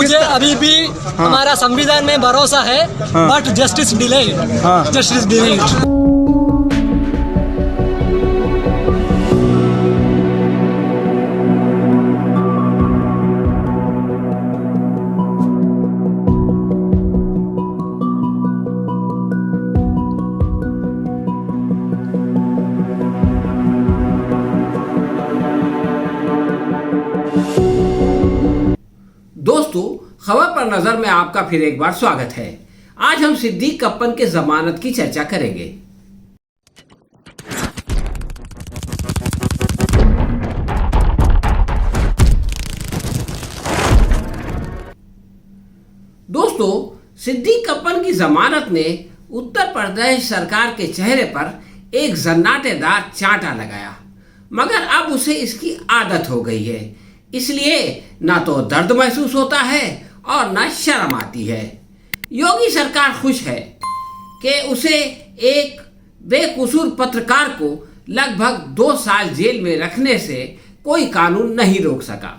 मुझे अभी भी हमारा संविधान में भरोसा है, but justice delayed, justice delayed. दोस्तों, खबर पर नजर में आपका फिर एक बार स्वागत है। आज हम सिद्दीक कप्पन के जमानत की चर्चा करेंगे। दोस्तों, सिद्दीक कप्पन की जमानत ने उत्तर प्रदेश सरकार के चेहरे पर एक जन्नाटेदार चांटा लगाया, मगर अब उसे इसकी आदत हो गई है। इसलिए ना तो दर्द महसूस होता है और ना शर्म आती है। योगी सरकार खुश है कि उसे एक बेकसूर पत्रकार को लगभग 2 साल जेल में रखने से कोई कानून नहीं रोक सका,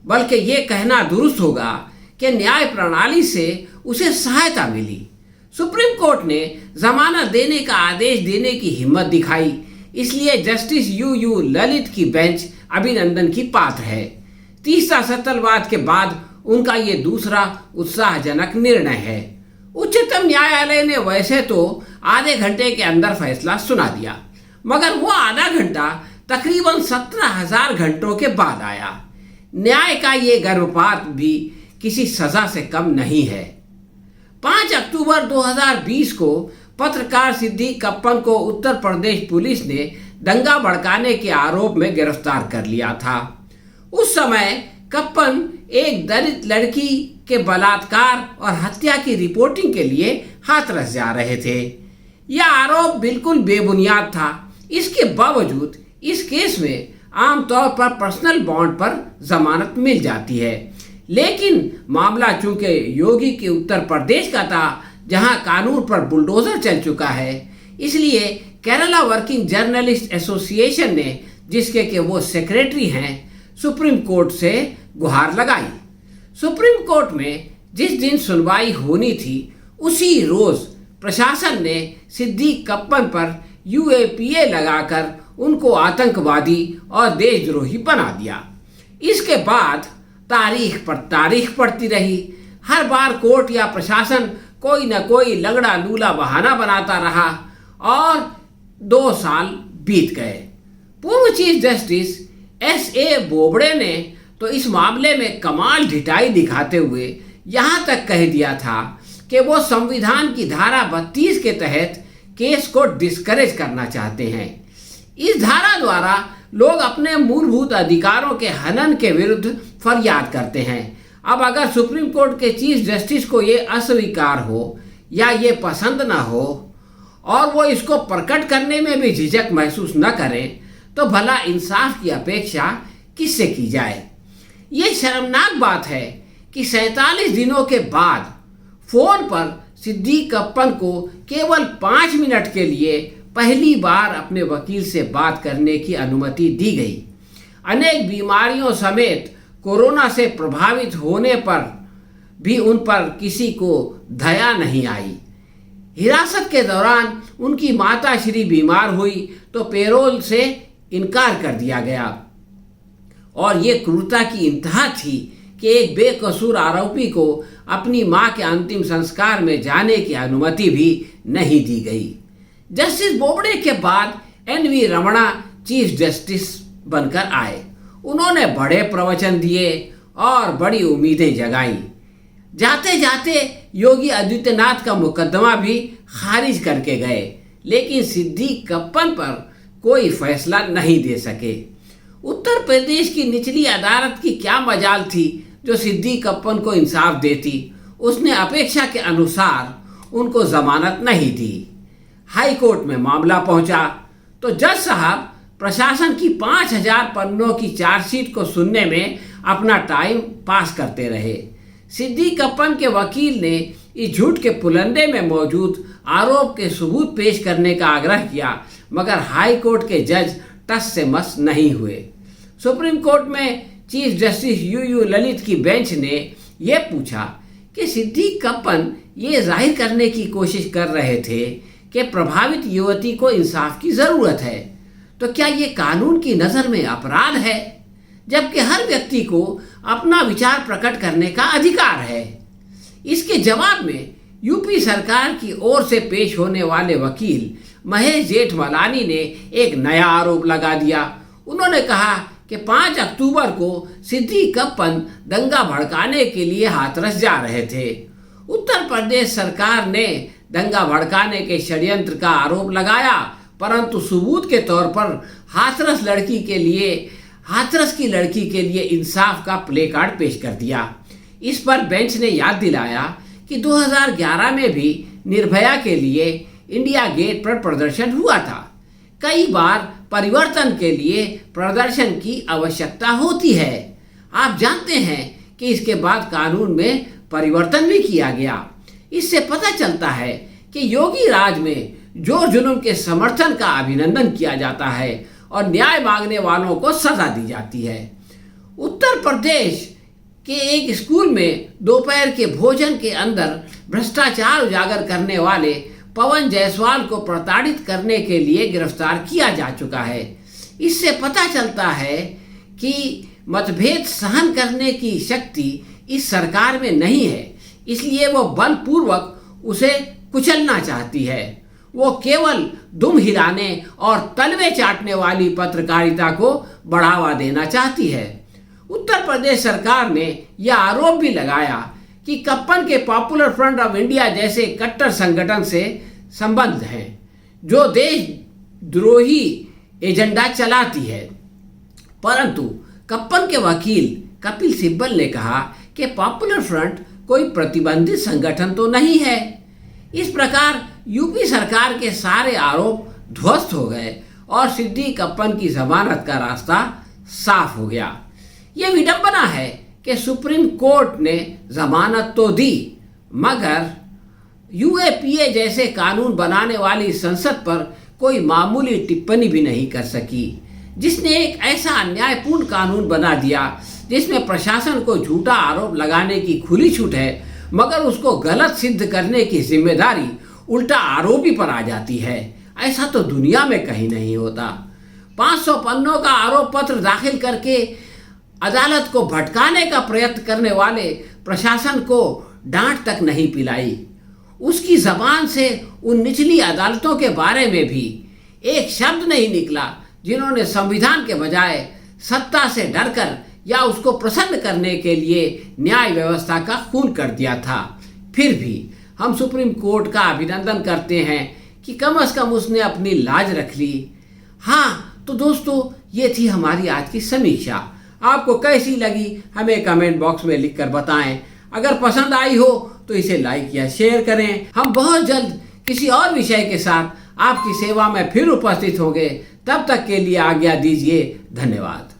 बल्कि ये कहना दुरुस्त होगा कि न्याय प्रणाली से उसे सहायता मिली। सुप्रीम कोर्ट ने जमानत देने का आदेश देने की हिम्मत दिखाई, इसलिए जस्टिस यू ललित की बेंच अभिनंदन की पात्र है। तीसरा सत्तावाद के बाद उनका ये दूसरा उत्साहजनक निर्णय है। उच्चतम न्यायालय ने वैसे तो आधे घंटे के अंदर फैसला सुना दिया, मगर वो आधा घंटा तकरीबन 17,000 घंटों के बाद आया। न्याय का ये गर्भपात भी किसी सजा से कम नहीं है। 5 अक्टूबर 2020 को पत्रकार सिद्दीक कप्पन को उत्तर प्रदेश पुलिस ने दंगा भड़काने के आरोप में गिरफ्तार कर लिया था। उस समय कप्पन एक दलित लड़की के बलात्कार और हत्या की रिपोर्टिंग के लिए हाथरस जा रहे थे। यह आरोप बिल्कुल बेबुनियाद था। इसके बावजूद इस केस में आमतौर पर पर्सनल बॉन्ड पर जमानत मिल जाती है, लेकिन मामला चूंकि योगी के उत्तर प्रदेश का था, जहां कानून पर बुलडोजर चल चुका है, इसलिए केरला वर्किंग जर्नलिस्ट एसोसिएशन ने, जिसके के वो सेक्रेटरी हैं, सुप्रीम कोर्ट से गुहार लगाई। सुप्रीम कोर्ट में जिस दिन सुनवाई होनी थी, उसी रोज प्रशासन ने सिद्दीक कप्पन पर UAPA लगाकर उनको आतंकवादी और देशद्रोही बना दिया। इसके बाद तारीख पर तारीख पड़ती रही। हर बार कोर्ट या प्रशासन कोई न कोई लगड़ा लूला बहाना बनाता रहा और 2 साल बीत गए। पूर्व चीफ जस्टिस SA बोबड़े ने तो इस मामले में कमाल ढिठाई दिखाते हुए यहाँ तक कह दिया था कि वो संविधान की धारा 32 के तहत केस को डिस्करेज करना चाहते हैं। इस धारा द्वारा लोग अपने मूलभूत अधिकारों के हनन के विरुद्ध फरियाद करते हैं। अब अगर सुप्रीम कोर्ट के चीफ जस्टिस को ये अस्वीकार हो या ये पसंद ना हो और वो इसको प्रकट करने में भी झिझक महसूस न करें, तो भला इंसाफ की अपेक्षा किससे की जाए। ये शर्मनाक बात है कि 47 दिनों के बाद फोन पर सिद्दीक कप्पन को केवल 5 मिनट के लिए पहली बार अपने वकील से बात करने की अनुमति दी गई। अनेक बीमारियों समेत कोरोना से प्रभावित होने पर भी उन पर किसी को दया नहीं आई। हिरासत के दौरान उनकी माता श्री बीमार हुई तो पेरोल से इनकार कर दिया गया और ये क्रूरता की इंतहा थी कि एक बेकसूर आरोपी को अपनी मां के अंतिम संस्कार में जाने की अनुमति भी नहीं दी गई। जस्टिस बोबड़े के बाद NV रमणा चीफ जस्टिस बनकर आए। उन्होंने बड़े प्रवचन दिए और बड़ी उम्मीदें जगाई। जाते जाते योगी आदित्यनाथ का मुकदमा भी खारिज करके गए, लेकिन सिद्दीक कप्पन पर कोई फैसला नहीं दे सके। उत्तर प्रदेश की निचली अदालत की क्या मजाल थी जो सिद्दीक कप्पन को इंसाफ देती। उसने अपेक्षा के अनुसार उनको जमानत नहीं दी। हाई कोर्ट में मामला पहुंचा तो जज साहब प्रशासन की 5,000 पन्नों की चार्जशीट को सुनने में अपना टाइम पास करते रहे। सिद्दीक कप्पन के वकील ने इस झूठ के पुलंदे में मौजूद आरोप के सबूत पेश करने का आग्रह किया, मगर हाई कोर्ट के जज टस से मस नहीं हुए। सुप्रीम कोर्ट में चीफ जस्टिस यू ललित की बेंच ने ये पूछा कि सिद्दीक़प्पन ये जाहिर करने की कोशिश कर रहे थे कि प्रभावित युवती को इंसाफ की ज़रूरत है, तो क्या ये कानून की नज़र में अपराध है, जबकि हर व्यक्ति को अपना विचार प्रकट करने का अधिकार है। इसके जवाब में यूपी सरकार की ओर से पेश होने वाले वकील महेश जेठमलानी ने एक नया आरोप लगा दिया। उन्होंने कहा कि 5 अक्टूबर को सिद्दीक़प्पन दंगा भड़काने के लिए हाथरस जा रहे थे। उत्तर प्रदेश सरकार ने दंगा भड़काने के षड्यंत्र का आरोप लगाया, परंतु सबूत के तौर पर हाथरस की लड़की के लिए इंसाफ का प्ले कार्ड पेश कर दिया। इस पर बेंच ने याद दिलाया कि 2011 में भी निर्भया के लिए इंडिया गेट पर प्रदर्शन हुआ था। कई बार परिवर्तन के लिए प्रदर्शन की आवश्यकता होती है। आप जानते हैं कि इसके बाद कानून में परिवर्तन भी किया गया। इससे पता चलता है कि योगी राज में जोर जुलूम के समर्थन का अभिनंदन किया जाता है और न्याय मांगने वालों को सजा दी जाती है। उत्तर प्रदेश के एक स्कूल में दोपहर के भोजन के अंदर भ्रष्टाचार उजागर करने वाले पवन जायसवाल को प्रताड़ित करने के लिए गिरफ्तार किया जा चुका है। इससे पता चलता है कि मतभेद सहन करने की शक्ति इस सरकार में नहीं है, इसलिए वो बलपूर्वक उसे कुचलना चाहती है। वो केवल दुम हिलाने और तलवे चाटने वाली पत्रकारिता को बढ़ावा देना चाहती है। उत्तर प्रदेश सरकार ने यह आरोप भी लगाया कि कप्पन के पॉपुलर फ्रंट ऑफ इंडिया जैसे कट्टर संगठन से संबंध हैं, जो देशद्रोही एजेंडा चलाती है। परंतु कप्पन के वकील कपिल सिब्बल ने कहा कि पॉपुलर फ्रंट कोई प्रतिबंधित संगठन तो नहीं है। इस प्रकार यूपी सरकार के सारे आरोप ध्वस्त हो गए और सिद्दीक़प्पन की जमानत का रास्ता साफ हो गया। यह विडंबना है कि सुप्रीम कोर्ट ने जमानत तो दी, मगर यूएपीए जैसे कानून बनाने वाली संसद पर कोई मामूली टिप्पणी भी नहीं कर सकी, जिसने एक ऐसा अन्यायपूर्ण कानून बना दिया जिसमें प्रशासन को झूठा आरोप लगाने की खुली छूट है, मगर उसको गलत सिद्ध करने की जिम्मेदारी उल्टा आरोपी पर आ जाती है। ऐसा तो दुनिया में कहीं नहीं होता। 500 पन्नों का आरोप पत्र दाखिल करके अदालत को भटकाने का प्रयत्न करने वाले प्रशासन को डांट तक नहीं पिलाई। उसकी जबान से उन निचली अदालतों के बारे में भी एक शब्द नहीं निकला जिन्होंने संविधान के बजाय सत्ता से डरकर या उसको प्रसन्न करने के लिए न्याय व्यवस्था का खून कर दिया था। फिर भी हम सुप्रीम कोर्ट का अभिनंदन करते हैं कि कम से कम उसने अपनी लाज रख ली। हाँ तो दोस्तों, ये थी हमारी आज की समीक्षा। आपको कैसी लगी हमें कमेंट बॉक्स में लिखकर बताएं। अगर पसंद आई हो तो इसे लाइक या शेयर करें। हम बहुत जल्द किसी और विषय के साथ आपकी सेवा में फिर उपस्थित होंगे। तब तक के लिए आज्ञा दीजिए। धन्यवाद।